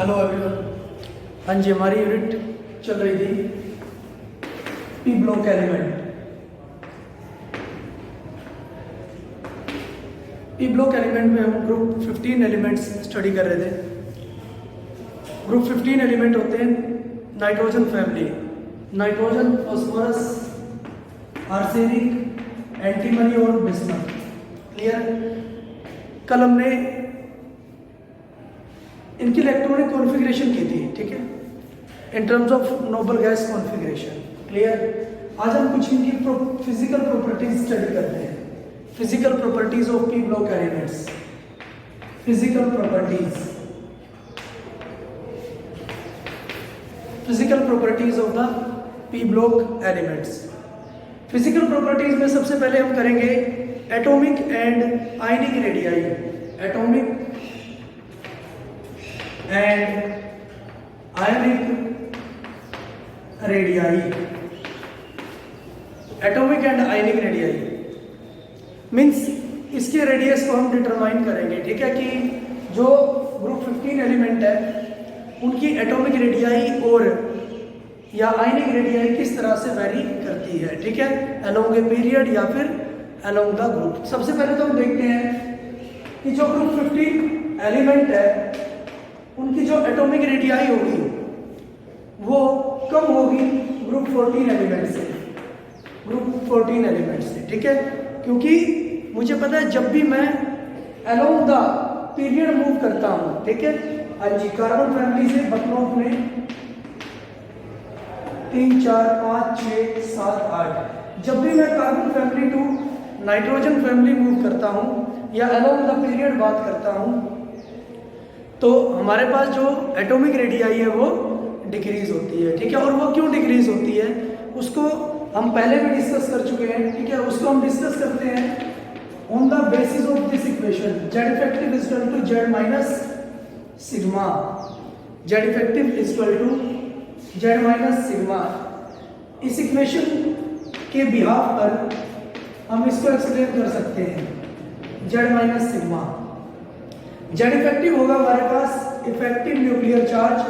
Hello everyone. हाँ जी, हमारी unit चल रही थी P block element. P block element में हम ग्रुप 15 एलिमेंट्स स्टडी कर रहे थे। ग्रुप 15 एलिमेंट होते हैं nitrogen family, nitrogen, phosphorus, arsenic, antimony और बिस्मथ। क्लियर? कल हमने इनकी इलेक्ट्रॉनिक कॉन्फ़िगरेशन की थी, ठीक है, in terms of noble gas configuration. Clear? आज हम कुछ इनकी फिजिकल प्रॉपर्टीज स्टडी करते हैं। Physical properties of P block elements. Physical properties, physical properties of the P block elements. Physical properties में सबसे पहले हम करेंगे atomic and ionic radii. Atomic and ionic radii. Atomic and ionic radii means इसके radius को हम determine करेंगे, ठीक है, कि जो ग्रुप 15 एलिमेंट है उनकी एटॉमिक रेडियाई और या आयनिक रेडियाई किस तरह से वैरी करती है, ठीक है, अलोंग ए पीरियड या फिर अलोंग द ग्रुप। सबसे पहले तो हम देखते हैं कि जो ग्रुप 15 एलिमेंट है उनकी जो एटॉमिक रेडियाई होगी वो कम होगी ग्रुप 14 एलिमेंट से, ग्रुप 14 एलिमेंट से, ठीक है, क्योंकि मुझे पता है जब भी मैं अलोंग द पीरियड मूव करता हूं, ठीक है। हाँ जी, कार्बन फैमिली से बकनोफ में 3, 4, 5, 6, 7, 8, जब भी मैं carbon family to nitrogen family move करता हूं या अलोंग द पीरियड बात करता हूं तो हमारे पास जो एटॉमिक रेडियाई है वो डिक्रीज होती है, ठीक है। और वो क्यों डिक्रीज होती है उसको हम पहले भी डिस्कस कर चुके हैं, ठीक है। उसको हम डिस्कस करते हैं on the basis of this equation, Z effective is equal to Z minus sigma. Z effective is equal to Z minus sigma. इस इक्वेशन के बिहाफ पर हम इसको एक्सप्लेन कर सकते हैं, Z minus sigma. Z effective होगा हमारे पास effective nuclear charge,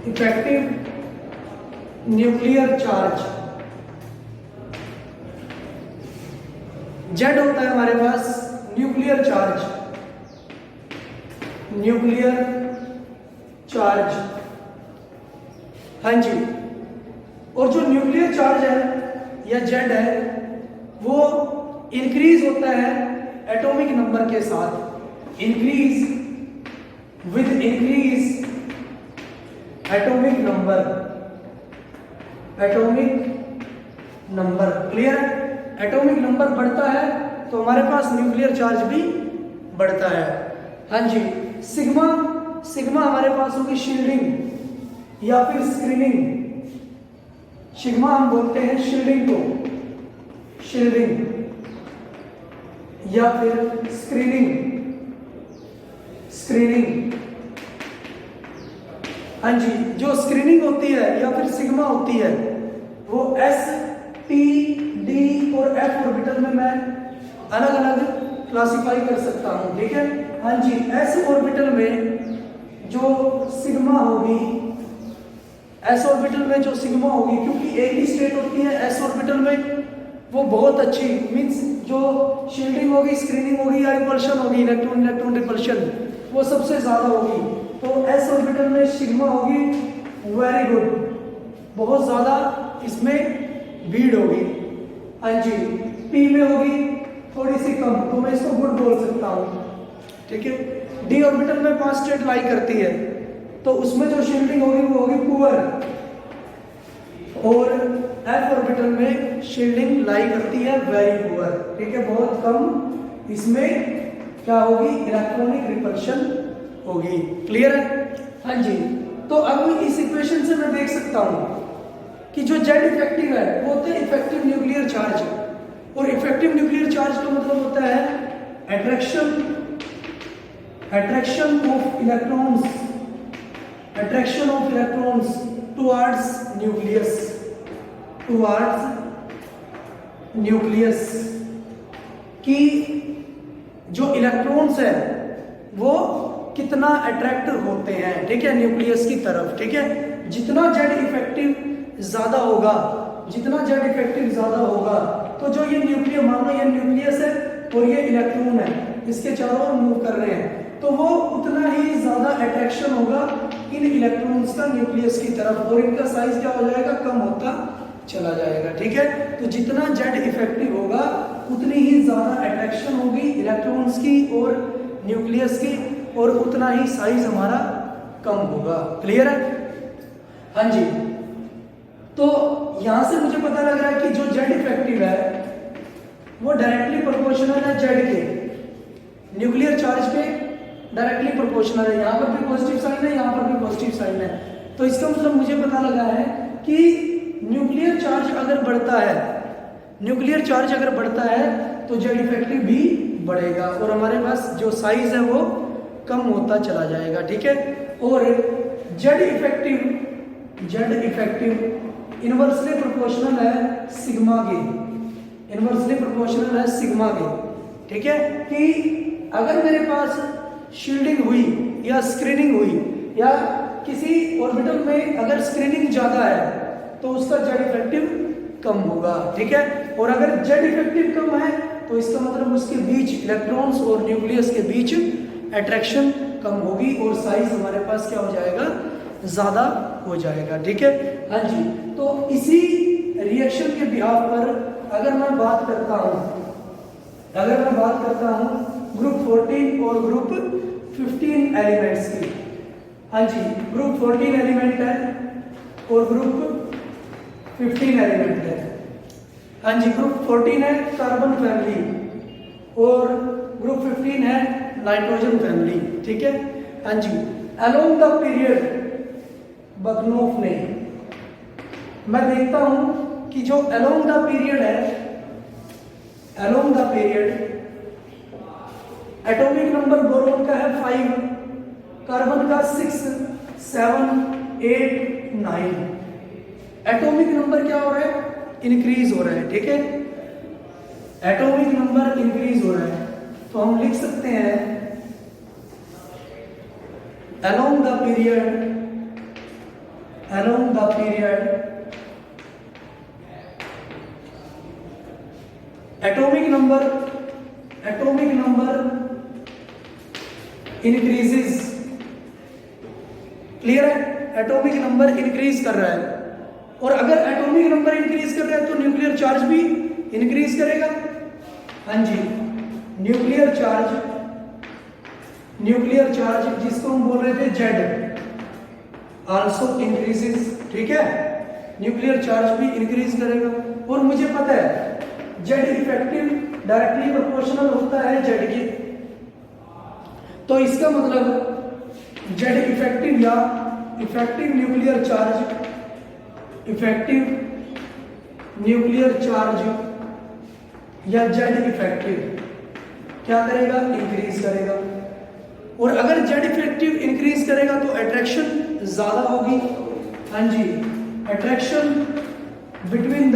effective nuclear charge. Z होता है हमारे पास न्यूक्लियर चार्ज, न्यूक्लियर चार्ज। हाँ जी, और जो न्यूक्लियर चार्ज है या जेड है वो इंक्रीज होता है एटॉमिक नंबर के साथ, increase with increase atomic number, atomic number. Clear? Atomic number बढ़ता है तो हमारे पास न्यूक्लियर चार्ज भी बढ़ता है। हाँ जी, सिग्मा, सिग्मा हमारे पास होगी शील्डिंग या फिर स्क्रीनिंग। सिग्मा हम बोलते हैं शील्डिंग को, शील्डिंग या फिर स्क्रीनिंग, स्क्रीनिंग। हाँ जी, जो स्क्रीनिंग होती है या फिर सिग्मा होती है वो एस, पी, डी और एफ ऑर्बिटल में मैं अलग अलग क्लासिफाई कर सकता हूं, ठीक है। हाँ जी, एस ऑर्बिटल में जो सिग्मा होगी, एस ऑर्बिटल में जो सिग्मा होगी, क्योंकि एक ही स्टेट होती है एस ऑर्बिटल में, वो बहुत अच्छी मीन्स जो शील्डिंग होगी, स्क्रीनिंग होगी या रिपल्शन होगी, इलेक्ट्रॉन इलेक्ट्रॉन रिपल्शन वो सबसे ज्यादा होगी। तो एस ऑर्बिटल में सिग्मा होगी वेरी गुड, बहुत ज्यादा इसमें भीड़ होगी। हाँ जी, पी में होगी थोड़ी सी कम, तो मैं इसको गुड बोल सकता हूँ, ठीक है। डी ऑर्बिटल में 5 स्टेट लाई करती है तो उसमें जो शील्डिंग होगी वो होगी पुअर, और एफ ऑर्बिटल में शील्डिंग लाई करती है वेरी पुअर, ठीक है, बहुत कम इसमें क्या होगी, इलेक्ट्रॉनिक रिपल्शन होगी। क्लियर है? हाँ जी, तो अब इस इक्वेशन से मैं देख सकता हूं कि जो जेड इफेक्टिव है वो होता है इफेक्टिव न्यूक्लियर चार्ज, और इफेक्टिव न्यूक्लियर चार्ज का मतलब होता है attraction, attraction of electrons, attraction of electrons towards nucleus, towards nucleus, कि जो इलेक्ट्रॉन्स है वो कितना अट्रैक्ट होते हैं, ठीक है, न्यूक्लियस की तरफ, ठीक है। जितना जेड इफेक्टिव ज्यादा होगा, जितना जेड इफेक्टिव ज्यादा होगा, तो जो ये न्यूक्लियस, मान लो ये न्यूक्लियस है और ये इलेक्ट्रॉन है, इसके चारों ओर मूव कर रहे हैं, तो वो उतना ही ज्यादा अट्रैक्शन होगा इन इलेक्ट्रॉन्स का न्यूक्लियस की तरफ, और इनका साइज क्या हो जाएगा, कम होता चला जाएगा, ठीक है। तो जितना जेड इफेक्टिव होगा उतनी ही ज्यादा अट्रैक्शन होगी इलेक्ट्रॉन्स की और न्यूक्लियस की, और उतना ही साइज हमारा कम होगा। क्लियर है? हाँ जी। तो यहां से मुझे पता लग रहा है कि जो जेड इफेक्टिव है वो डायरेक्टली प्रोपोर्शनल है जेड के न्यूक्लियर चार्ज पे, डायरेक्टली प्रोपोर्शनल है। यहां पर भी पॉजिटिव साइन है, यहां पर भी पॉजिटिव साइन है। तो इसका मतलब मुझे पता लगा है कि न्यूक्लियर चार्ज अगर बढ़ता है, न्यूक्लियर चार्ज अगर बढ़ता है तो जेड इफेक्टिव भी बढ़ेगा, और हमारे पास जो साइज है वो कम होता चला जाएगा, ठीक है। और जेड इफेक्टिव इनवर्सली प्रोपोर्शनल है सिग्मा के, इनवर्सली प्रोपोर्शनल है सिग्मा के, ठीक है। कि अगर मेरे पास शील्डिंग हुई या स्क्रीनिंग हुई, या किसी ऑर्बिटल में अगर स्क्रीनिंग ज्यादा है तो उसका जेड इफेक्टिव कम होगा, ठीक है। और अगर जेड इफेक्टिव कम है तो इसका मतलब उसके बीच इलेक्ट्रॉन्स और न्यूक्लियस के बीच अट्रैक्शन कम होगी, और साइज हमारे पास क्या हो जाएगा, ज्यादा हो जाएगा, ठीक है। हाँ जी। तो इसी रिएक्शन के बिहाफ पर अगर मैं बात करता हूं ग्रुप 14 और ग्रुप 15 एलिमेंट्स की। हाँ जी, ग्रुप 14 एलिमेंट है और ग्रुप 15 एलिमेंट है। हाँ जी, ग्रुप 14 है कार्बन फैमिली और ग्रुप 15 है नाइट्रोजन फैमिली, ठीक है। हाँ जी, अलोंग द पीरियड बकनोफ ने, मैं देखता हूं कि जो अलोंग द पीरियड है, along the period atomic number boron का है 5, कार्बन का 6, 7, 8, 9। एटॉमिक नंबर क्या हो रहा है, इंक्रीज हो रहा है, ठीक है। एटॉमिक नंबर इंक्रीज हो रहा है, तो हम लिख सकते हैं along the period atomic number increases। Clear है? एटॉमिक नंबर इंक्रीज कर रहा है, और अगर एटॉमिक नंबर इंक्रीज कर रहा है तो न्यूक्लियर चार्ज भी इंक्रीज करेगा। हाँ जी, न्यूक्लियर चार्ज जिसको हम बोल रहे थे जेड आल्सो इंक्रीजेस, ठीक है। न्यूक्लियर चार्ज भी इंक्रीज करेगा, और मुझे पता है जेड इफेक्टिव डायरेक्टली प्रोपोर्शनल होता है जेड के, तो इसका मतलब जेड इफेक्टिव या इफेक्टिव न्यूक्लियर चार्ज या जेड इफेक्टिव क्या करेगा, इंक्रीज करेगा। और अगर जेड इफेक्टिव इंक्रीज करेगा तो अट्रैक्शन ज्यादा होगी। हाँ जी, attraction between the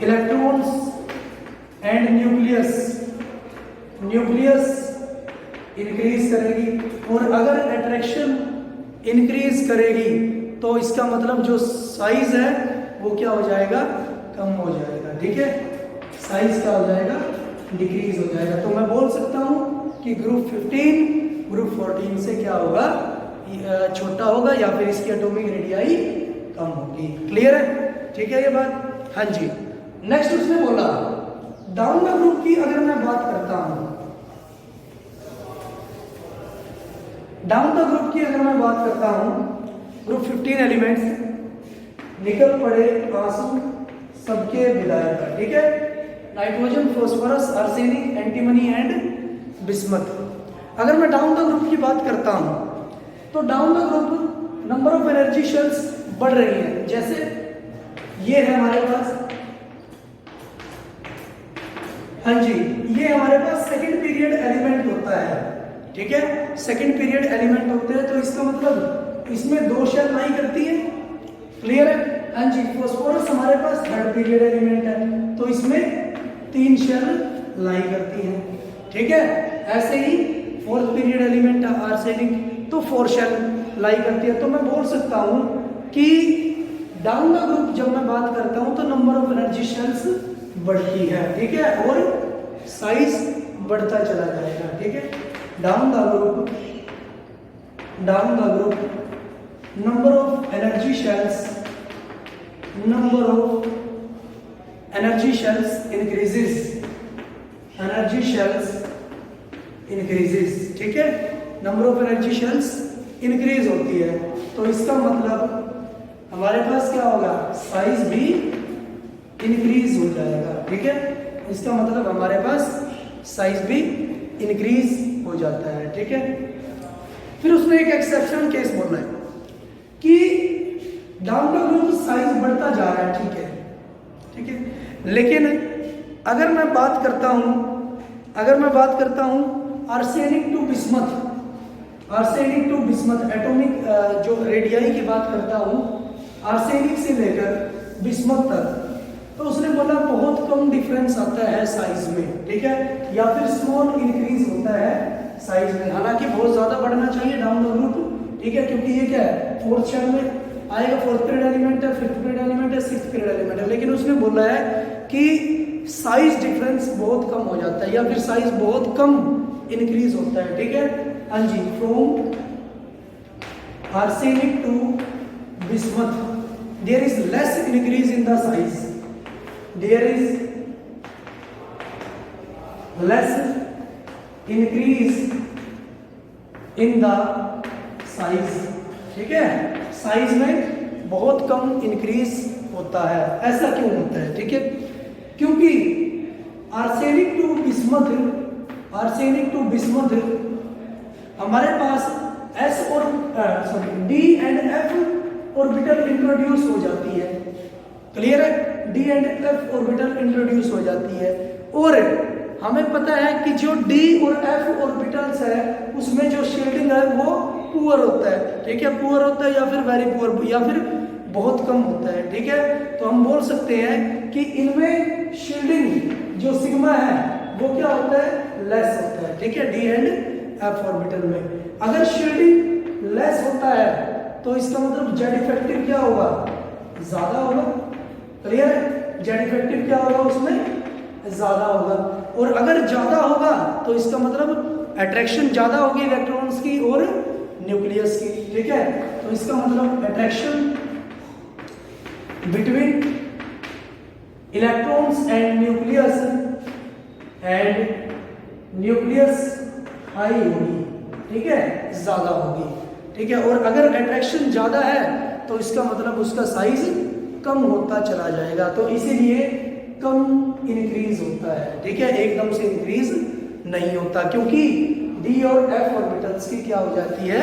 electrons and nucleus increase करेगी, और अगर अट्रैक्शन इंक्रीज करेगी तो इसका मतलब जो साइज है वो क्या हो जाएगा, कम हो जाएगा, ठीक है। साइज क्या हो जाएगा, डिक्रीज हो जाएगा। तो मैं बोल सकता हूं कि ग्रुप 15 ग्रुप 14 से क्या होगा, छोटा होगा, या फिर इसकी एटॉमिक रेडियाई कम होगी। क्लियर है? ठीक है ये बात। हाँ जी, नेक्स्ट उसने बोला डाउन द ग्रुप की अगर मैं बात करता हूं, डाउन द ग्रुप की अगर मैं बात करता हूं, ग्रुप 15 एलिमेंट्स निकल पड़े आंसू सबके विदाई, ठीक है। Nitrogen, phosphorus, arsenic, antimony and bismuth. अगर मैं डाउन द ग्रुप की बात करता हूं तो down the group number of energy shells बढ़ रही है। जैसे ये है हमारे पास, हाँ जी, ये हमारे पास सेकंड पीरियड एलिमेंट होता है, ठीक है। सेकंड पीरियड एलिमेंट होते हैं, तो इसका मतलब इसमें 2 शेल लाई करती है। क्लियर है? हाँ जी, फॉस्फोरस हमारे पास थर्ड पीरियड एलिमेंट है, तो इसमें 3 शेल लाई करती है, ठीक है। ऐसे ही फोर्थ पीरियड एलिमेंट आर्सेनिक, तो 4 शेल लाई करती है। तो मैं बोल सकता हूँ कि डाउन द ग्रुप जब मैं बात करता हूँ तो नंबर ऑफ एनर्जी शेल्स बढ़ती है, ठीक है, और साइज बढ़ता चला जाएगा, ठीक है। Down the group number of energy shells increases, ठीक है। Number of energy shells increase होती है, तो इसका मतलब हमारे पास क्या होगा, साइज भी इंक्रीज हो जाएगा, ठीक है। इसका मतलब हमारे पास साइज भी इंक्रीज हो जाता है, ठीक है। फिर उसने एक एक्सेप्शनल केस बोला है कि डाउन द ग्रुप साइज बढ़ता जा रहा है, ठीक है, लेकिन अगर मैं बात करता हूं आर्सेनिक टू बिस्मथ एटॉमिक जो रेडियाई की बात करता हूं, आर्सेनिक से लेकर बिस्मथ तक, तो उसने बोला बहुत कम डिफरेंस आता है साइज में, ठीक है, या फिर स्मॉल इंक्रीज होता है साइज में। हालांकि बहुत ज्यादा बढ़ना चाहिए डाउन द ग्रुप, ठीक है, क्योंकि ये क्या है, फोर्थ शेल में आएगा, फोर्थ पीरियड एलिमेंट है, फिफ्थ पीरियड एलिमेंट है, सिक्स्थ पीरियड एलिमेंट है, लेकिन उसने बोला है कि साइज डिफरेंस बहुत कम हो जाता है या फिर साइज बहुत कम इंक्रीज होता है, ठीक है। हाँ जी, from arsenic to bismuth there is less increase in the size, there is less increase in the size, ठीक है, साइज में बहुत कम इंक्रीज होता है। ऐसा क्यों होता है, ठीक है, क्योंकि आर्सेनिक टू बिस्मथ हमारे पास एस और D and F orbital introduce हो जाती है, क्लियर है, D and F orbital introduce हो जाती है, और हमें पता है कि जो डी और एफ ऑर्बिटल्स है उसमें जो शील्डिंग है वो पुअर होता है, ठीक है, पुअर होता है या फिर वेरी पुअर या फिर बहुत कम होता है, ठीक है। तो हम बोल सकते हैं कि इनमें शील्डिंग जो सिग्मा है वो क्या होता है, लेस होता है, ठीक है, डी एंड एफ ऑर्बिटल में। अगर शील्डिंग लेस होता है तो इसका मतलब जेड इफेक्टिव क्या होगा, ज्यादा होगा, क्लियर है, जेड इफेक्टिव क्या होगा, उसमें ज्यादा होगा, और अगर ज्यादा होगा तो इसका मतलब अट्रैक्शन ज्यादा होगी इलेक्ट्रॉन्स की और न्यूक्लियस की, ठीक है। तो इसका मतलब attraction between electrons and nucleus high होगी, ठीक है, ज्यादा होगी, ठीक है, और अगर अट्रैक्शन ज्यादा है तो इसका मतलब उसका साइज कम होता चला जाएगा, तो इसीलिए कम इंक्रीज होता है, ठीक है, एकदम से इंक्रीज नहीं होता, क्योंकि डी और एफ ऑर्बिटल्स की क्या हो जाती है,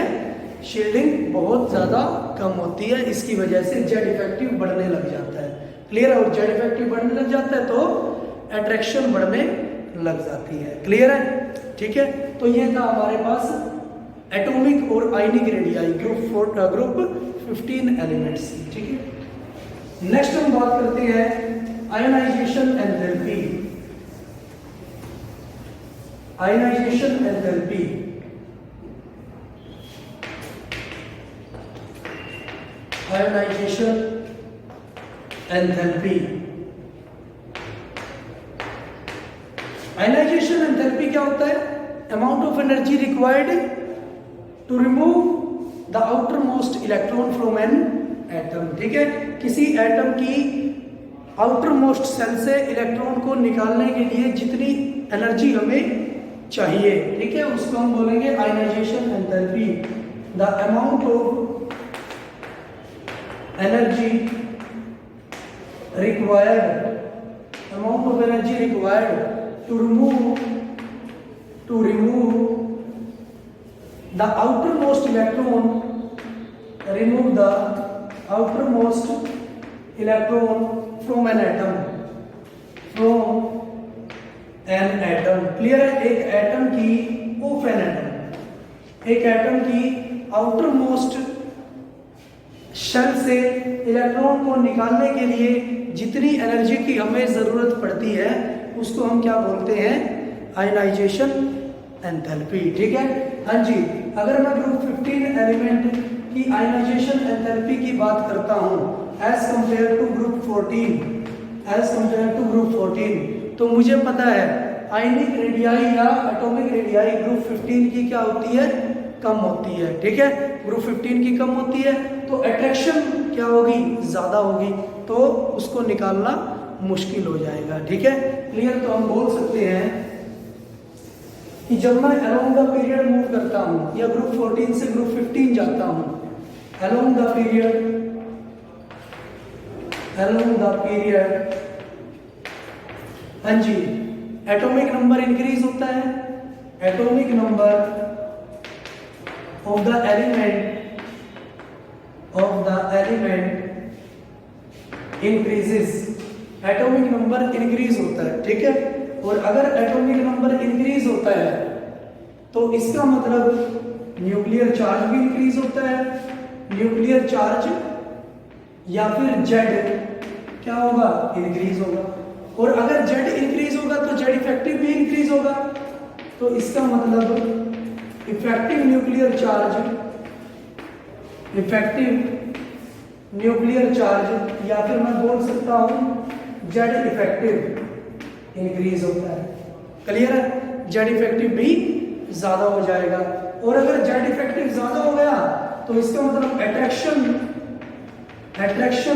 शील्डिंग बहुत ज्यादा कम होती है, इसकी वजह से जेड इफेक्टिव बढ़ने लग जाता है, क्लियर है, और जेड इफेक्टिव बढ़ने लग जाता है तो अट्रैक्शन बढ़ने लग जाती है, क्लियर है, ठीक है। तो ये था हमारे पास एटॉमिक और आयनिक रेडियाई ग्रुप 15 एलिमेंट्स, ठीक है। नेक्स्ट हम बात करते हैं ionisation enthalpy. Ionisation enthalpy ionisation enthalpy ionisation enthalpy क्या होता है, amount of energy required to remove the outer most electron from an atom, ठीक है, किसी एटम की आउटर मोस्ट सेल से इलेक्ट्रॉन को निकालने के लिए जितनी एनर्जी हमें चाहिए, ठीक है, उसको हम बोलेंगे ionisation enthalpy. The amount of energy required to remove the outermost electron from an atom, clear है, एक एटम की आउटर मोस्ट शेल से इलेक्ट्रॉन को निकालने के लिए जितनी एनर्जी की हमें जरूरत पड़ती है उसको हम क्या बोलते हैं, आयनाइजेशन एंथैल्पी। ठीक है, हाँ जी। अगर मैं ग्रुप 15 एलिमेंट की आयनाइजेशन एंथैल्पी की बात करता हूँ एज कंपेयर टू ग्रुप 14, तो मुझे पता है आयनिक रेडियाई या एटॉमिक रेडियाई ग्रुप 15 की क्या होती है, कम होती है। ठीक है, ग्रुप 15 की कम होती है तो अट्रैक्शन क्या होगी, ज्यादा होगी, तो उसको निकालना मुश्किल हो जाएगा। ठीक है, क्लियर। तो हम बोल सकते हैं कि जब मैं अलोंग द पीरियड मूव करता हूं या ग्रुप 14 से ग्रुप 15 जाता हूं, अलोंग द पीरियड, हाँ जी, एटॉमिक नंबर इंक्रीज होता है, atomic number of the element increases, atomic number increase होता है। ठीक है, और अगर एटॉमिक नंबर इंक्रीज होता है तो इसका मतलब न्यूक्लियर चार्ज भी इंक्रीज होता है, न्यूक्लियर चार्ज या फिर जेड क्या होगा, इंक्रीज होगा, और अगर जेड इंक्रीज होगा तो जेड इफेक्टिव भी इंक्रीज होगा, तो इसका मतलब इफेक्टिव न्यूक्लियर चार्ज या फिर मैं बोल सकता हूं जेड इफेक्टिव इंक्रीज होता है। क्लियर है, जेड इफेक्टिव भी ज्यादा हो जाएगा, और अगर जेड इफेक्टिव ज्यादा हो गया तो इसका मतलब अट्रैक्शन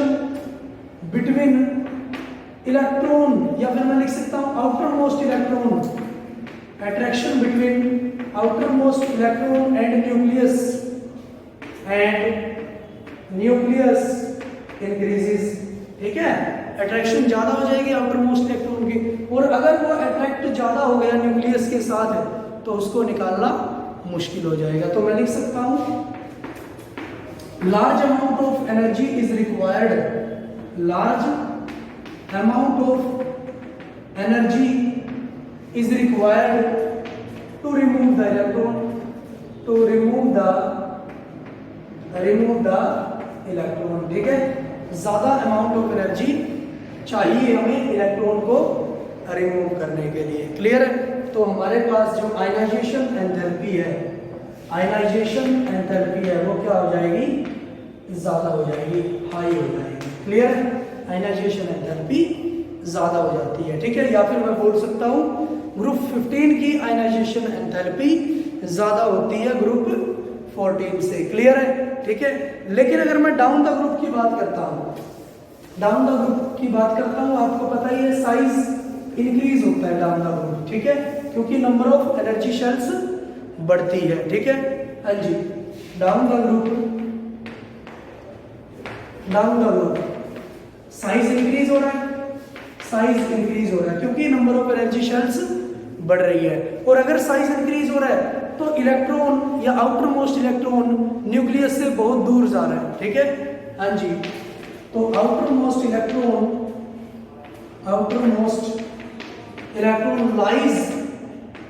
बिटवीन इलेक्ट्रॉन, या फिर मैं लिख सकता हूं outer most electron, attraction between outer most electron and nucleus increases. ठीक है, अट्रैक्शन ज्यादा हो जाएगी आउटर मोस्ट इलेक्ट्रॉन की, और अगर वो अट्रैक्ट ज्यादा हो गया न्यूक्लियस के साथ तो उसको निकालना मुश्किल हो जाएगा। तो मैं लिख सकता हूं large amount of energy is required, large amount of energy is required to remove the electron, to remove the electron. ठीक है, ज्यादा अमाउंट ऑफ एनर्जी चाहिए हमें इलेक्ट्रॉन को रिमूव करने के लिए। क्लियर है, तो हमारे पास जो आयनाइजेशन एंथैल्पी है, वो क्या हो जाएगी, ज्यादा हो जाएगी, हाई हो जाएगी। क्लियर है, आयनाइजेशन एंथैल्पी ज्यादा हो जाती है। ठीक है, या फिर मैं बोल सकता हूं ग्रुप 15 की आयनाइजेशन एंथैल्पी ज्यादा होती है ग्रुप 14 से। क्लियर है, ठीक है। लेकिन अगर मैं डाउन द ग्रुप की बात करता हूं, आपको पता ही है साइज इंक्रीज होता है डाउन द ग्रुप। ठीक है, क्योंकि नंबर ऑफ एनर्जी शेल्स बढ़ती है। ठीक है, हाँ जी, down the group size increase हो रहा है, क्योंकि नंबर ऑफ एनर्जी शेल्स बढ़ रही है। और अगर साइज इंक्रीज हो रहा है तो इलेक्ट्रॉन या आउटर मोस्ट इलेक्ट्रॉन न्यूक्लियस से बहुत दूर जा रहा है। ठीक है, हाँ जी, तो outer most electron lies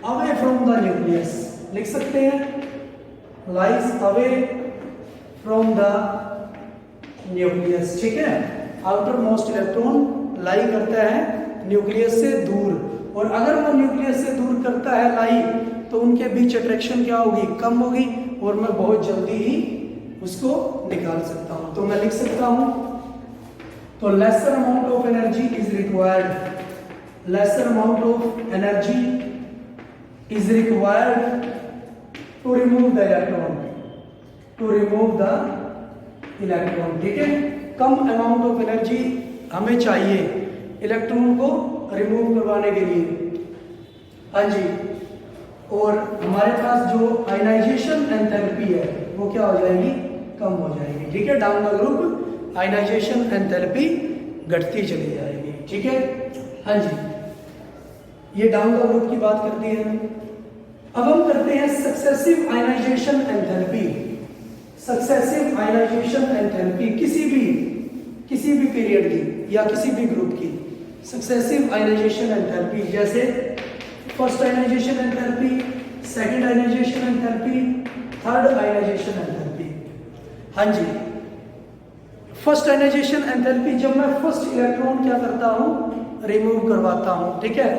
away from the nucleus, लिख सकते हैं lies away from the nucleus. ठीक है, आउटर मोस्ट इलेक्ट्रॉन लाई करता है न्यूक्लियस से दूर, और अगर वो न्यूक्लियस से दूर करता है लाई तो उनके बीच अट्रैक्शन क्या होगी, कम होगी, और मैं बहुत जल्दी ही उसको निकाल सकता हूं। तो मैं लिख सकता हूं तो lesser amount of energy is required to remove the electron. ठीक है, कम अमाउंट ऑफ एनर्जी हमें चाहिए इलेक्ट्रॉन को रिमूव करवाने के लिए। हाँ जी, और हमारे पास जो आयनाइजेशन एंथैल्पी है वो क्या हो जाएगी, कम हो जाएगी। ठीक है, down the group ionisation enthalpy घटती चली जाएगी। ठीक है, हाँ जी, ये डाउन द ग्रुप की बात करती है। अब हम करते हैं सक्सेसिव आयनाइजेशन एंथैल्पी किसी भी पीरियड की या किसी भी ग्रुप की सक्सेसिव आयनाइजेशन एंथैल्पी, जैसे first ionisation enthalpy, second ionisation enthalpy, third ionisation enthalpy. हाँ जी, फर्स्ट आयनाइजेशन एंथैल्पी, जब मैं फर्स्ट इलेक्ट्रॉन क्या करता हूं, रिमूव करवाता हूं। ठीक है,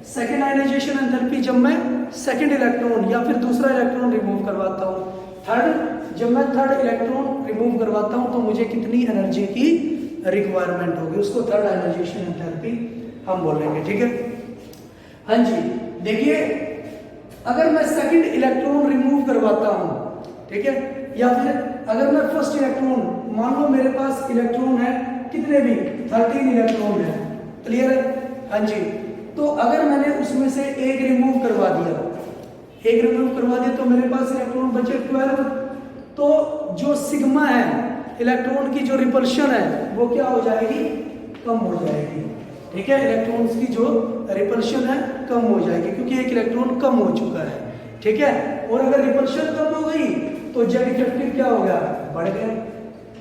सेकेंड आयनाइजेशन एंथैल्पी जब मैं सेकेंड इलेक्ट्रॉन या फिर दूसरा इलेक्ट्रॉन रिमूव करवाता हूँ। थर्ड, जब मैं थर्ड इलेक्ट्रॉन रिमूव करवाता हूँ तो मुझे कितनी एनर्जी की रिक्वायरमेंट होगी, उसको थर्ड आयनाइजेशन एंथैल्पी हम बोलेंगे। ठीक है, हाँ जी। देखिए, अगर मैं सेकंड इलेक्ट्रॉन रिमूव करवाता हूँ, ठीक है, या फिर अगर मैं फर्स्ट इलेक्ट्रॉन, मान लो मेरे पास इलेक्ट्रॉन है कितने भी 13 इलेक्ट्रॉन है, क्लियर है, हाँ जी। तो अगर मैंने उसमें से एक रिमूव करवा दिया, एक रिमूव करवा दिया तो मेरे पास इलेक्ट्रॉन बचे 12। तो जो सिग्मा है, इलेक्ट्रॉन की जो रिपल्शन है वो क्या हो जाएगी, कम हो जाएगी। ठीक है, इलेक्ट्रॉन्स की जो रिपल्शन है कम हो जाएगी क्योंकि एक इलेक्ट्रॉन कम हो चुका है। ठीक है, और अगर रिपल्शन कम हो गई तो जेड इफेक्टिव क्या हो गया, बढ़ गया।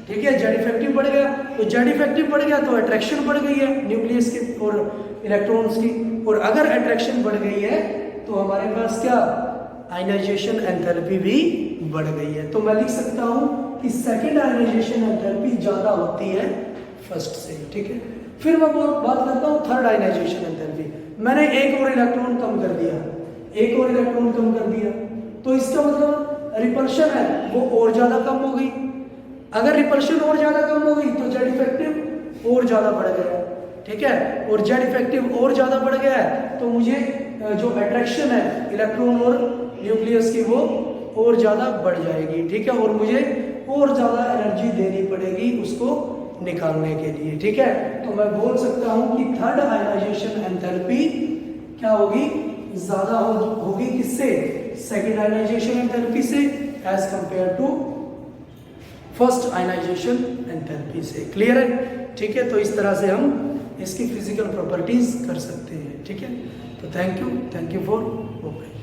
ठीक है, जेड इफेक्टिव बढ़ गया, तो जेड इफेक्टिव बढ़ गया तो अट्रैक्शन बढ़ गई है न्यूक्लियस की और इलेक्ट्रॉन्स की, और अगर अट्रैक्शन बढ़ गई है तो हमारे पास क्या, आयनाइजेशन एंथैल्पी भी बढ़ गई है। तो मैं लिख सकता हूं कि सेकंड आयनाइजेशन एंथैल्पी ज्यादा होती है फर्स्ट से। ठीक है, फिर मैं बात करता हूं थर्ड आयनाइजेशन एंथैल्पी। मैंने एक और इलेक्ट्रॉन कम कर दिया, एक और इलेक्ट्रॉन कम कर दिया, तो इसका मतलब रिपल्शन है वो और ज्यादा कम हो गई। अगर रिपल्शन और ज्यादा कम हो गई तो जेड इफेक्टिव और ज्यादा बढ़ गया। ठीक है, और जेड इफेक्टिव और ज्यादा बढ़ गया है तो मुझे जो अट्रैक्शन है इलेक्ट्रॉन और न्यूक्लियस की वो और ज्यादा बढ़ जाएगी। ठीक है, और मुझे और ज्यादा एनर्जी देनी पड़ेगी उसको निकालने के लिए। ठीक है, तो मैं बोल सकता हूं कि थर्ड आयनाइजेशन एंथैल्पी क्या होगी, ज्यादा होगी किससे, सेकंड आयनाइजेशन एंथैल्पी से as compare to first ionisation enthalpy से। क्लियर है? ठीक है, तो इस तरह से हम इसकी फिजिकल प्रॉपर्टीज कर सकते हैं। ठीक है, तो थैंक यू फॉर ओके।